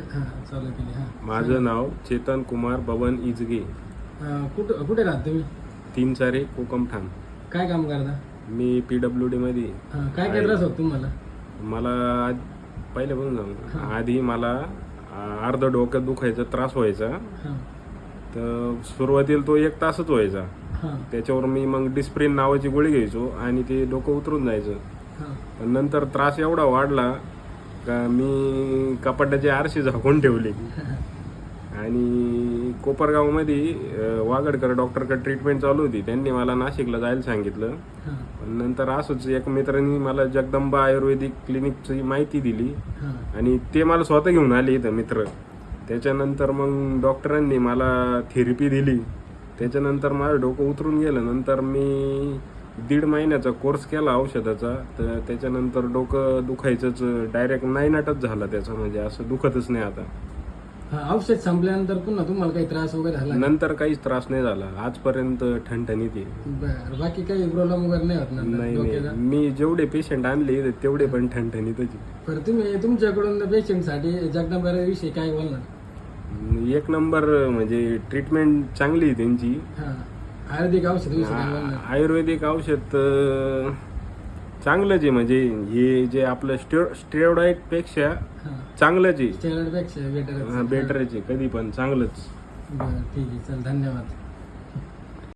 चालू केली. माझं नाव चेतन कुमार बबन इजगे. कुठे राहता तुम्ही? 3 कोकम ठाण. काय काम करता? मी PWD मध्ये. काय काय त्रास होतो तुम्हाला? मला पहिले पण सांगू, आधी मला अर्ध डोक्यात दुखायचा त्रास व्हायचा. तर सुरुवातीला तो 1 तासच व्हायचा. त्याच्यावर मी मग डिस्प्रिन नावाची गोळी घ्यायचो आणि ते डोकं उतरून जायचं. पण नंतर त्रास एवढा वाढला का मी कपाटाचे आरशे झाकून ठेवले आणि कोपरगावमध्ये वागडकर डॉक्टरकडे ट्रीटमेंट चालू होती. त्यांनी मला नाशिकला जायला सांगितलं. पण नंतर असंच एक मित्रांनी मला जगदंबा आयुर्वेदिक क्लिनिकची माहिती दिली आणि ते मला स्वतः घेऊन आले इथं मित्र. त्याच्यानंतर मग डॉक्टरांनी मला थेरपी दिली. त्याच्यानंतर माझं डोकं उतरून गेलं. नंतर मी 1.5 महिन्याचा कोर्स केला औषधाचा. तर त्याच्यानंतर डोकं दुखायचंच डायरेक्ट 9 झाला त्याचा, म्हणजे असं दुखतच नाही आता. औषध संपल्यानंतर पुन्हा तुम्हाला काही त्रास वगैरे झाला? नंतर काहीच त्रास नाही झाला आजपर्यंत. ठणठणीत आहे. बाकी काही प्रॉब्लेम वगैरे नाही होत? नाही, मी जेवढे पेशंट आणले तेवढे पण ठणठणीतच. बरं, तुम्ही तुमच्याकडून पेशंटसाठी जगदंबा विषयी काय बोलणार? 1 नंबर, म्हणजे ट्रीटमेंट चांगली आहे त्यांची. आयुर्वेदिक औषध आयुर्वेदिक औषध चांगलंच आहे. म्हणजे हे जे आपलं स्टेरॉइड पेक्षा चांगलंच आहे. स्टेरॉइड पेक्षा बेटरच आहे. कधी पण चांगलंच. बरं, ठीक आहे, चल, धन्यवाद.